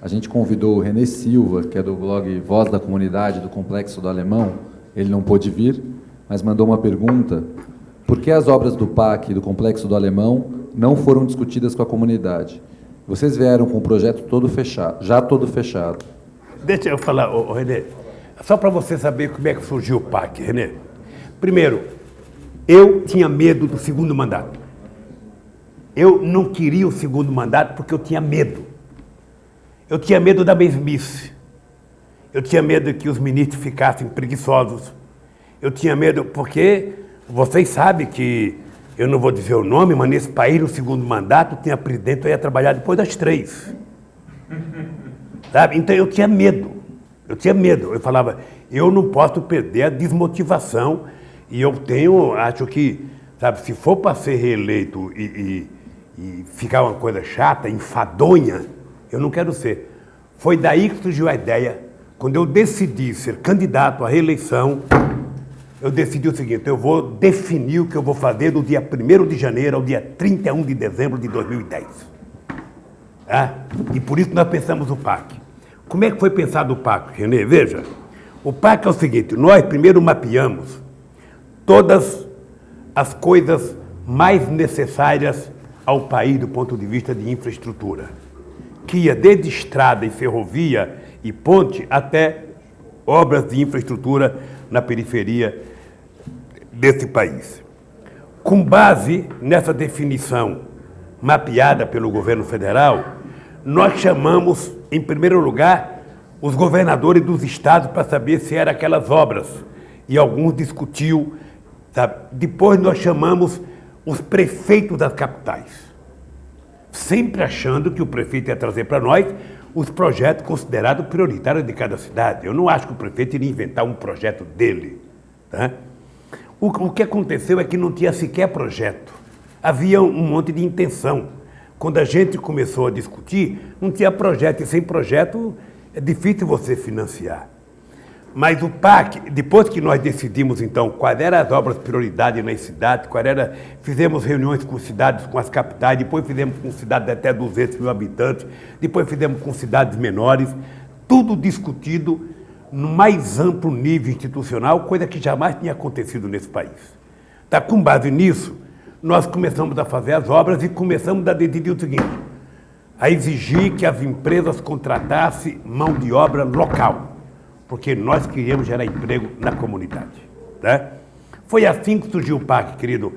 A gente convidou o René Silva, que é do blog Voz da Comunidade do Complexo do Alemão. Ele não pôde vir, mas mandou uma pergunta. Por que as obras do PAC e do Complexo do Alemão não foram discutidas com a comunidade? Vocês vieram com o projeto todo fechado, já todo fechado. Deixa eu falar, René, só para você saber como é que surgiu o PAC, René. Primeiro, eu tinha medo do segundo mandato. Eu não queria o segundo mandato porque eu tinha medo. Eu tinha medo da mesmice. Eu tinha medo que os ministros ficassem preguiçosos. Eu tinha medo porque vocês sabem que, eu não vou dizer o nome, mas nesse país, no segundo mandato, tinha presidente que ia trabalhar depois das 3. Sabe? Então eu tinha medo. Eu falava, eu não posso perder a desmotivação e eu acho que, sabe, se for para ser reeleito e ficar uma coisa chata, enfadonha, eu não quero ser. Foi daí que surgiu a ideia. Quando eu decidi ser candidato à reeleição, eu decidi o seguinte, eu vou definir o que eu vou fazer do dia 1º de janeiro ao dia 31 de dezembro de 2010. Tá? E por isso nós pensamos o PAC. Como é que foi pensado o PAC, René? Veja, o PAC é o seguinte, nós primeiro mapeamos todas as coisas mais necessárias ao país do ponto de vista de infraestrutura, que ia desde estrada e ferrovia e ponte até obras de infraestrutura na periferia desse país. Com base nessa definição mapeada pelo governo federal, nós chamamos, em primeiro lugar, os governadores dos estados para saber se eram aquelas obras. E alguns discutiu, sabe? Depois nós chamamos os prefeitos das capitais, sempre achando que o prefeito ia trazer para nós os projetos considerados prioritários de cada cidade. Eu não acho que o prefeito iria inventar um projeto dele. Tá? O que aconteceu é que não tinha sequer projeto. Havia um monte de intenção. Quando a gente começou a discutir, não tinha projeto. E sem projeto é difícil você financiar. Mas o PAC, depois que nós decidimos, então, quais eram as obras prioridades nas cidades, fizemos reuniões com cidades, com as capitais, depois fizemos com cidades de até 200 mil habitantes, depois fizemos com cidades menores, tudo discutido no mais amplo nível institucional, coisa que jamais tinha acontecido nesse país. Tá, com base nisso, nós começamos a fazer as obras e começamos a decidir o seguinte, a exigir que as empresas contratassem mão de obra local, porque nós queríamos gerar emprego na comunidade. Né? Foi assim que surgiu o PAC, querido.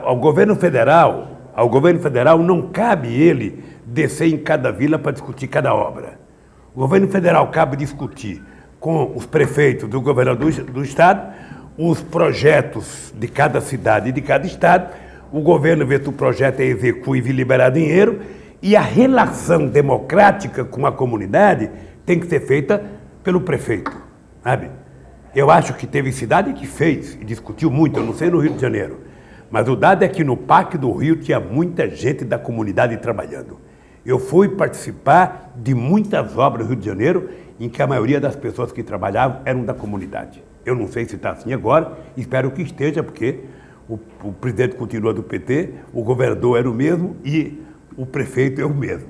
Ao governo federal não cabe ele descer em cada vila para discutir cada obra. O governo federal cabe discutir com os prefeitos do governador do estado os projetos de cada cidade e de cada estado. O governo vê se o projeto é executivo e liberar dinheiro, e a relação democrática com a comunidade tem que ser feita pelo prefeito, sabe? Eu acho que teve cidade que fez e discutiu muito, eu não sei no Rio de Janeiro, mas o dado é que no PAC do Rio tinha muita gente da comunidade trabalhando. Eu fui participar de muitas obras no Rio de Janeiro em que a maioria das pessoas que trabalhavam eram da comunidade. Eu não sei se está assim agora, espero que esteja, porque o presidente continua do PT, o governador era o mesmo e o prefeito é o mesmo.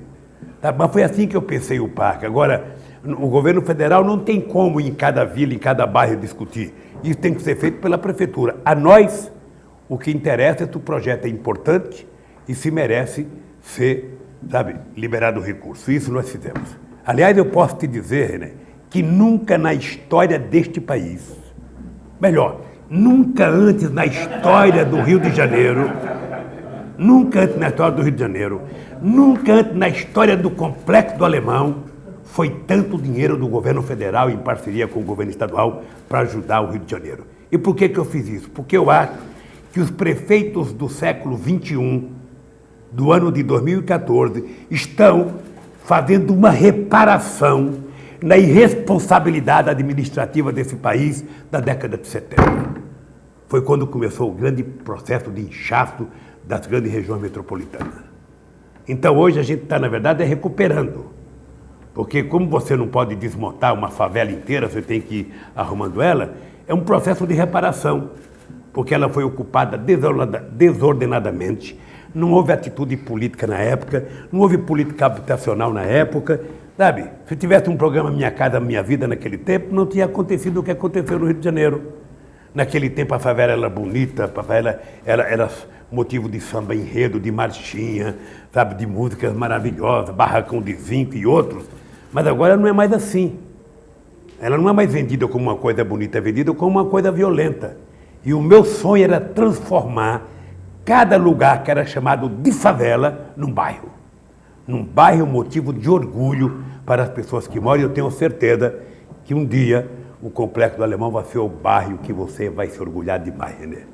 Tá? Mas foi assim que eu pensei o PAC. Agora, o governo federal não tem como em cada vila, em cada bairro discutir. Isso tem que ser feito pela prefeitura. A nós, o que interessa é se o projeto é importante e se merece ser, sabe, liberado o recurso. Isso nós fizemos. Aliás, eu posso te dizer, René, que nunca na história deste país, melhor, nunca antes na história do Rio de Janeiro, nunca antes na história do Complexo do Alemão, foi tanto dinheiro do governo federal em parceria com o governo estadual para ajudar o Rio de Janeiro. E por que eu fiz isso? Porque eu acho que os prefeitos do século XXI, do ano de 2014, estão fazendo uma reparação na irresponsabilidade administrativa desse país da década de 70. Foi quando começou o grande processo de inchaço das grandes regiões metropolitanas. Então hoje a gente está, na verdade, recuperando. Porque como você não pode desmontar uma favela inteira, você tem que ir arrumando ela, é um processo de reparação, porque ela foi ocupada desordenadamente, não houve atitude política na época, não houve política habitacional na época, Sabe, se tivesse um programa Minha Casa Minha Vida naquele tempo, não tinha acontecido o que aconteceu no Rio de Janeiro. Naquele tempo a favela era bonita, a favela era motivo de samba enredo, de marchinha, sabe, de músicas maravilhosas, Barracão de Zinco e outros. Mas agora não é mais assim. Ela não é mais vendida como uma coisa bonita, é vendida como uma coisa violenta. E o meu sonho era transformar cada lugar que era chamado de favela num bairro. Num bairro motivo de orgulho para as pessoas que moram. E eu tenho certeza que um dia o Complexo do Alemão vai ser o bairro que você vai se orgulhar demais, René.